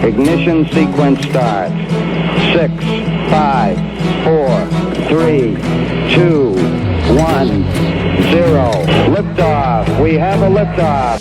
Ignition sequence starts. 6, 5, 4, 3, 2, 1, 0. Liftoff. We have a liftoff.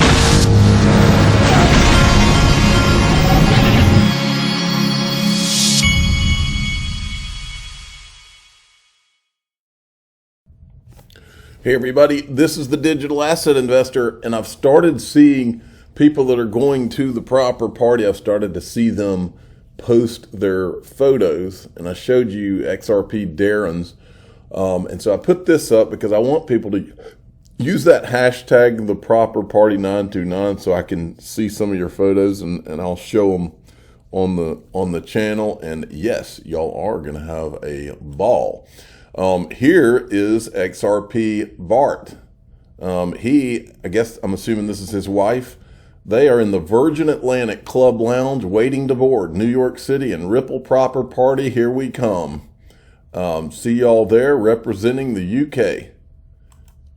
Hey everybody, this is the Digital Asset Investor, and I've started seeing people that are going to the proper party. I've started to see them post their photos, and I showed you XRP Darren's, and so I put this up because I want people to use that hashtag the proper party 929 so I can see some of your photos, and I'll show them on the channel. And yes, y'all are going to have a ball. Here is XRP Bart. I guess I'm assuming this is his wife. They are in the Virgin Atlantic Club Lounge waiting to board. New York City and Ripple Proper Party, here we come. See y'all there representing the UK.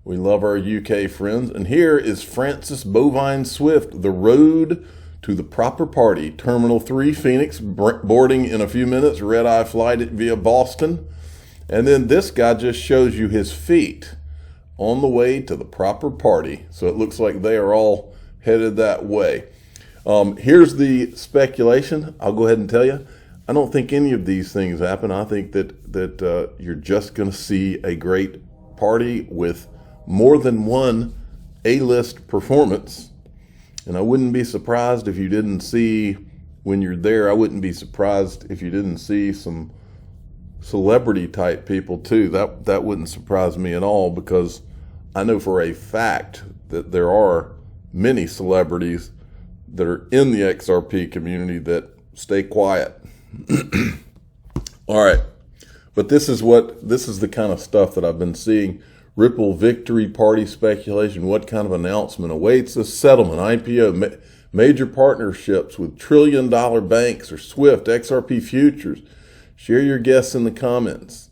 We love our UK friends. And here is Francis Bovine Swift, the road to the proper party. Terminal 3, Phoenix, boarding in a few minutes, red-eye flight via Boston. And then this guy just shows you his feet on the way to the proper party. So it looks like they are all headed that way. Here's the speculation. I'll go ahead and tell you. I don't think any of these things happen. I think that you're just going to see a great party with more than one A-list performance. And I wouldn't be surprised if you didn't see, when you're there, I wouldn't be surprised if you didn't see some celebrity type people too. That wouldn't surprise me at all, because I know for a fact that there are many celebrities that are in the XRP community that stay quiet. All right, but this is the kind of stuff that I've been seeing. Ripple victory party speculation. What kind of announcement awaits a settlement, IPO, major partnerships with trillion-dollar banks or Swift, XRP futures? Share your guess in the comments.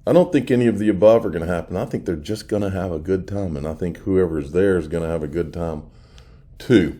I don't think any of the above are going to happen. I think they're just going to have a good time, and I think whoever's there is going to have a good time too.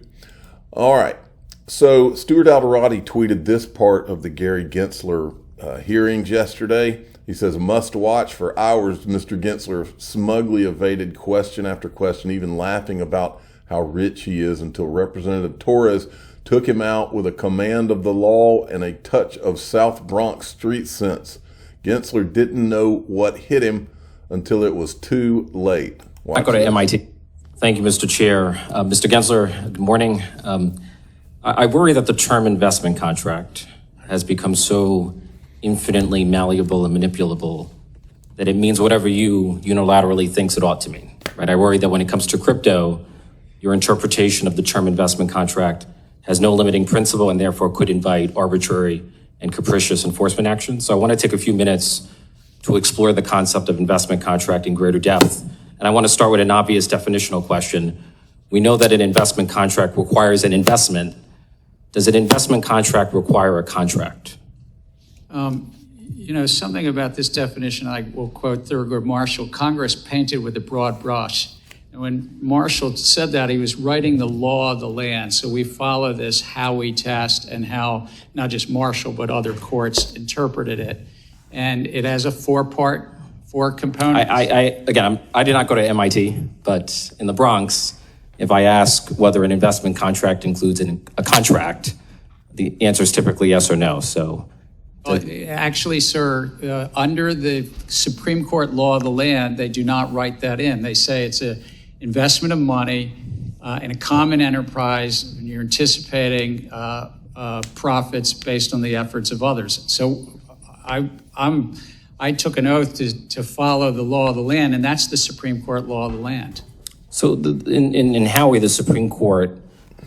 All right. So Stuart Alderati tweeted this part of the Gary Gensler hearings yesterday. He says, must watch for hours. Mr. Gensler smugly evaded question after question, even laughing about how rich he is, until Representative Torres took him out with a command of the law and a touch of South Bronx street sense. Gensler didn't know what hit him until it was too late. I go to MIT. Thank you, Mr. Chair. Mr. Gensler, good morning. I worry that the term investment contract has become so infinitely malleable and manipulable that it means whatever you unilaterally thinks it ought to mean. Right? I worry that when it comes to crypto, your interpretation of the term investment contract has no limiting principle and therefore could invite arbitrary and capricious enforcement action. So I want to take a few minutes to explore the concept of investment contract in greater depth. And I want to start with an obvious definitional question. We know that an investment contract requires an investment. Does an investment contract require a contract? Something about this definition, I will quote Thurgood Marshall: Congress painted with a broad brush. And when Marshall said that, he was writing the law of the land. So we follow this Howey test and how not just Marshall, but other courts interpreted it. And it has a four components. I did not go to MIT, but in the Bronx, if I ask whether an investment contract includes a contract, the answer is typically yes or no. So, actually, sir, under the Supreme Court law of the land, they do not write that in. They say it's an investment of money in a common enterprise, and you're anticipating profits based on the efforts of others. So I took an oath to follow the law of the land, and that's the Supreme Court law of the land. So in Howey, the Supreme Court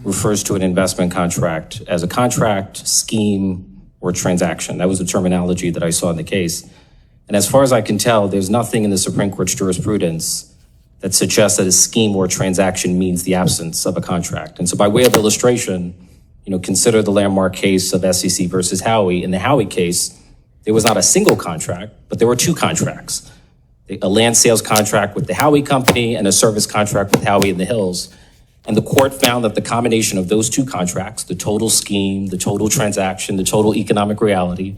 refers to an investment contract as a contract, scheme, or transaction. That was the terminology that I saw in the case. And as far as I can tell, there's nothing in the Supreme Court's jurisprudence that suggests that a scheme or transaction means the absence of a contract. And so by way of illustration, consider the landmark case of SEC versus Howey. In the Howey case, there was not a single contract, but there were two contracts. A land sales contract with the Howey company and a service contract with Howey in the Hills. And the court found that the combination of those two contracts, the total scheme, the total transaction, the total economic reality,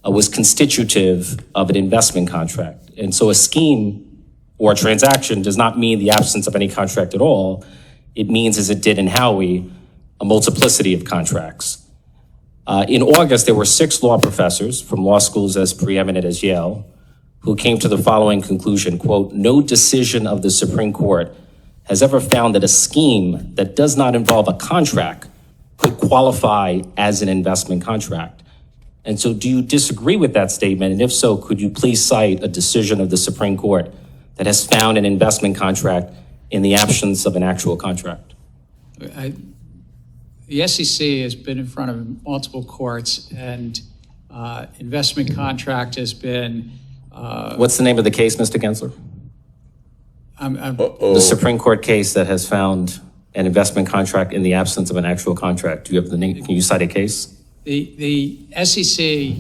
was constitutive of an investment contract. And so a scheme or a transaction does not mean the absence of any contract at all. It means, as it did in Howey, a multiplicity of contracts. In August, there were 6 law professors from law schools as preeminent as Yale who came to the following conclusion, quote, "No decision of the Supreme Court has ever found that a scheme that does not involve a contract could qualify as an investment contract." And so do you disagree with that statement? And if so, could you please cite a decision of the Supreme Court that has found an investment contract in the absence of an actual contract? The SEC has been in front of multiple courts, and investment contract has been... What's the name of the case, Mr. Gensler? The Supreme Court case that has found an investment contract in the absence of an actual contract. Do you have the name? Can you cite a case? The SEC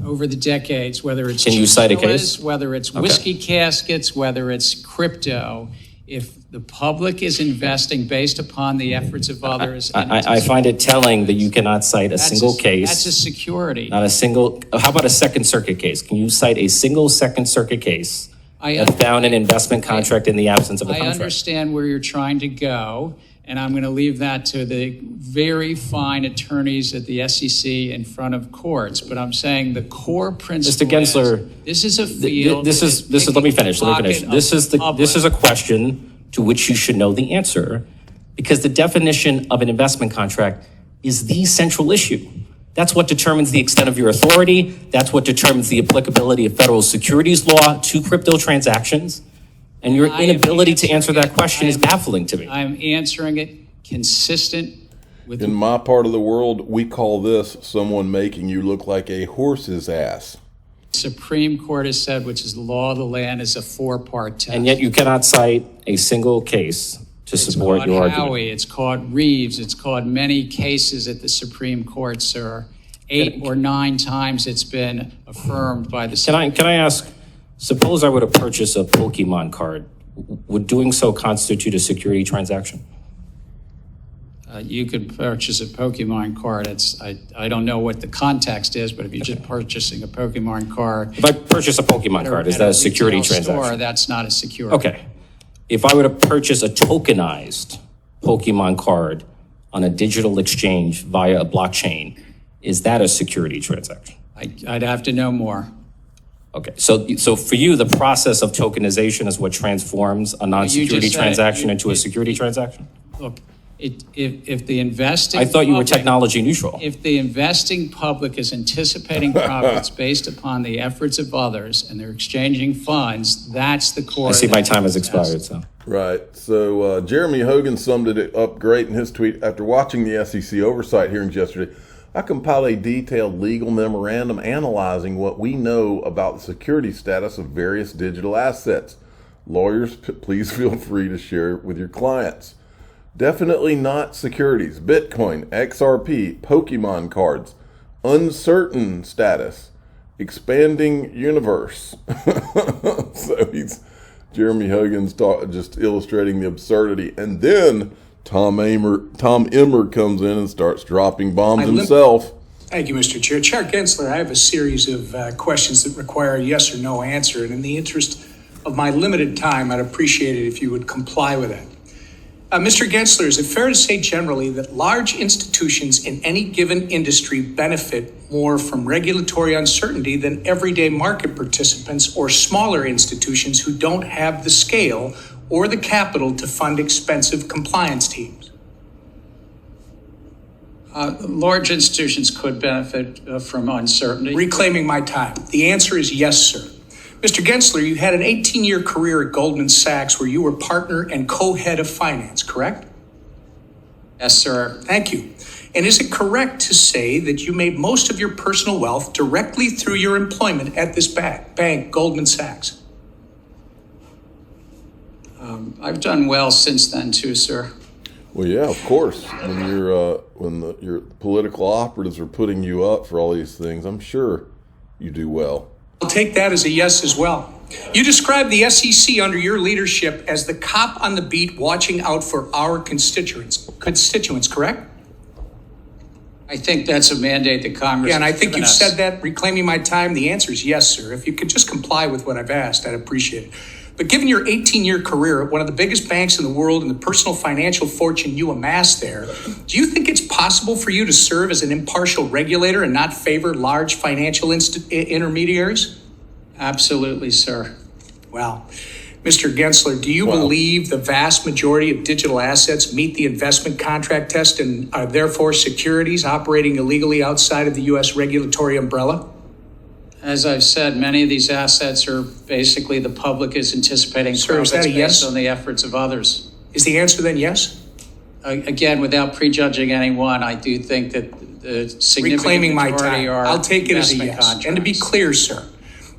over the decades, whether it's Can you cite a case? Whether it's whiskey caskets, whether it's crypto, if the public is investing based upon the efforts of others. I find it telling that you cannot cite a single case. That's a security. Not a single. How about a Second Circuit case? Can you cite a single Second Circuit case that found an investment contract in the absence of a contract? I understand where you're trying to go, and I'm going to leave that to the very fine attorneys at the SEC in front of courts. But I'm saying the core principle. Mr. Gensler, this is a field. This is. Let me finish. This is a question to which you should know the answer, because the definition of an investment contract is the central issue. That's what determines the extent of your authority. That's what determines the applicability of federal securities law to crypto transactions. And your inability to answer that question is baffling to me. I'm answering it consistent with... In my part of the world, we call this someone making you look like a horse's ass. Supreme Court has said, which is the law of the land, is a 4-part test. And yet you cannot cite a single case to support your argument. Howey, it's called Reeves, it's called many cases at the Supreme Court, sir. 8 or 9 times it's been affirmed by the... Can I ask, suppose I were to purchase a Pokemon card, would doing so constitute a security transaction? You could purchase a Pokemon card. I don't know what the context is, but if you're just purchasing a Pokemon card... If I purchase a Pokemon card, is that a security transaction? That's not a security. Okay. If I were to purchase a tokenized Pokemon card on a digital exchange via a blockchain, is that a security transaction? I'd have to know more. Okay. So for you, the process of tokenization is what transforms a non-security transaction into a security transaction? Look, if the investing... I thought you were technology neutral. If the investing public is anticipating profits based upon the efforts of others and they're exchanging funds, that's the core... I see my time has expired, so... Right. So Jeremy Hogan summed it up great in his tweet. After watching the SEC oversight hearings yesterday, I compiled a detailed legal memorandum analyzing what we know about the security status of various digital assets. Lawyers, please feel free to share it with your clients. Definitely not securities. Bitcoin, XRP, Pokemon cards, uncertain status, expanding universe. So Jeremy Hogan's just illustrating the absurdity. And then Tom Emmer comes in and starts dropping bombs himself. Thank you, Mr. Chair. Chair Gensler, I have a series of questions that require a yes or no answer. And in the interest of my limited time, I'd appreciate it if you would comply with that. Mr. Gensler, is it fair to say generally that large institutions in any given industry benefit more from regulatory uncertainty than everyday market participants or smaller institutions who don't have the scale or the capital to fund expensive compliance teams? Large institutions could benefit from uncertainty. Reclaiming my time. The answer is yes, sir. Mr. Gensler, you had an 18-year career at Goldman Sachs where you were partner and co-head of finance, correct? Yes, sir. Thank you. And is it correct to say that you made most of your personal wealth directly through your employment at this bank, Goldman Sachs? I've done well since then, too, sir. Well, yeah, of course. When your political operatives are putting you up for all these things, I'm sure you do well. I'll take that as a yes as well. You describe the SEC under your leadership as the cop on the beat watching out for our constituents, correct? I think that's a mandate that Congress Yeah, and I has think given you've us. said that, reclaiming my time. The answer is yes, sir. If you could just comply with what I've asked, I'd appreciate it. But given your 18-year career at one of the biggest banks in the world and the personal financial fortune you amassed there, do you think it's possible for you to serve as an impartial regulator and not favor large financial intermediaries? Absolutely, sir. Well, Mr. Gensler, do you believe the vast majority of digital assets meet the investment contract test and are therefore securities operating illegally outside of the U.S. regulatory umbrella? As I've said, many of these assets are basically the public is anticipating Sir, is profits that a yes? based on the efforts of others. Is the answer then yes? Again, without prejudging anyone, I do think that the significant Reclaiming my majority time. are I'll take it as a investment yes. And to be contracts. clear, sir,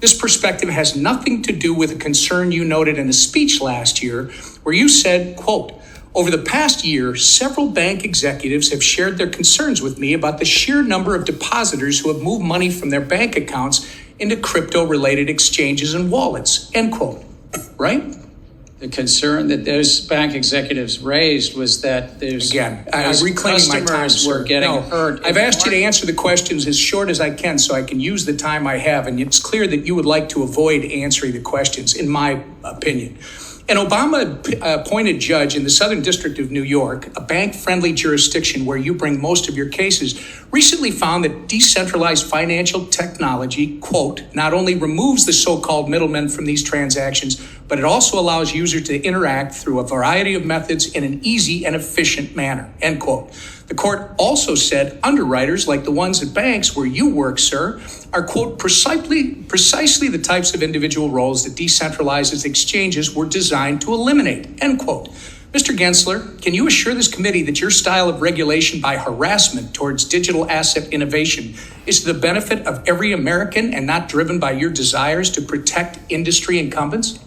this perspective has nothing to do with a concern you noted in a speech last year where you said, quote, "Over the past year, several bank executives have shared their concerns with me about the sheer number of depositors who have moved money from their bank accounts into crypto-related exchanges and wallets," end quote. Right? The concern that those bank executives raised was that there's Again, I'm reclaiming my time, customers sir. were getting No, hurt. I've asked you to answer the questions as short as I can so I can use the time I have, and it's clear that you would like to avoid answering the questions, in my opinion. An Obama-appointed judge in the Southern District of New York, a bank-friendly jurisdiction where you bring most of your cases, recently found that decentralized financial technology, quote, "not only removes the so-called middlemen from these transactions, but it also allows users to interact through a variety of methods in an easy and efficient manner," end quote. The court also said underwriters like the ones at banks where you work, sir, are, quote, precisely the types of individual roles that decentralized exchanges were designed to eliminate, end quote. Mr. Gensler, can you assure this committee that your style of regulation by harassment towards digital asset innovation is to the benefit of every American and not driven by your desires to protect industry incumbents?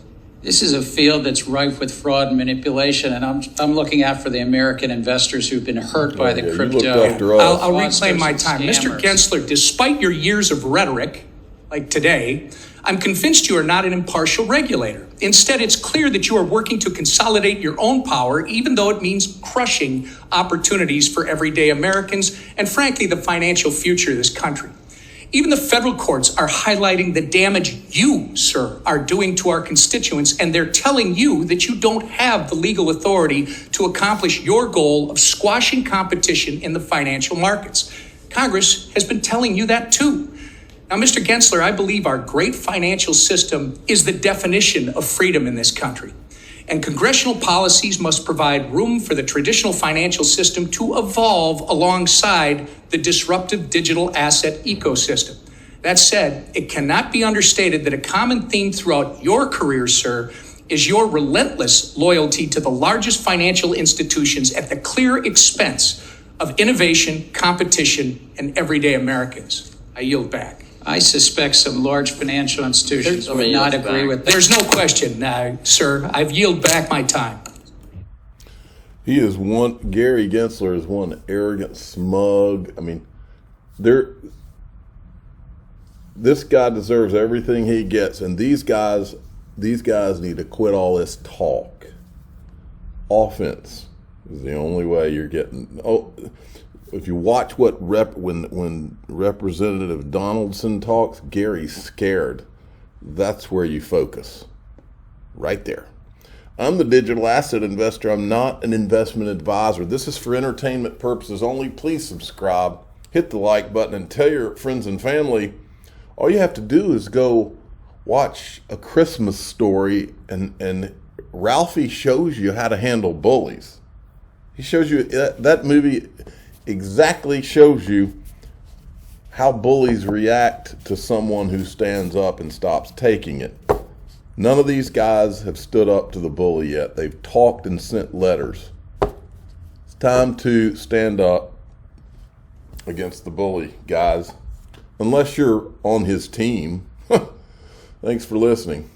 This is a field that's rife with fraud and manipulation, and I'm looking out for the American investors who've been hurt by the you crypto. looked after us. I'll reclaim my time. Mr. Scammers. Gensler, despite your years of rhetoric, like today, I'm convinced you are not an impartial regulator. Instead, it's clear that you are working to consolidate your own power, even though it means crushing opportunities for everyday Americans and, frankly, the financial future of this country. Even the federal courts are highlighting the damage you, sir, are doing to our constituents, and they're telling you that you don't have the legal authority to accomplish your goal of squashing competition in the financial markets. Congress has been telling you that too. Now, Mr. Gensler, I believe our great financial system is the definition of freedom in this country. And congressional policies must provide room for the traditional financial system to evolve alongside the disruptive digital asset ecosystem. That said, it cannot be understated that a common theme throughout your career, sir, is your relentless loyalty to the largest financial institutions at the clear expense of innovation, competition, and everyday Americans. I yield back. I suspect some large financial institutions would not agree with that. There's no question, sir. I've yielded back my time. He is one. Gary Gensler is one arrogant, smug. I mean, this guy deserves everything he gets, and these guys need to quit all this talk. Offense is the only way you're getting. Oh, if you watch when Representative Donaldson talks, Gary's scared. That's where you focus. Right there. I'm the digital asset investor. I'm not an investment advisor. This is for entertainment purposes only. Please subscribe, hit the like button, and tell your friends and family. All you have to do is go watch A Christmas Story, and Ralphie shows you how to handle bullies. He shows you that movie exactly shows you how bullies react to someone who stands up and stops taking it. None of these guys have stood up to the bully yet. They've talked and sent letters. It's time to stand up against the bully, guys. Unless you're on his team. Thanks for listening.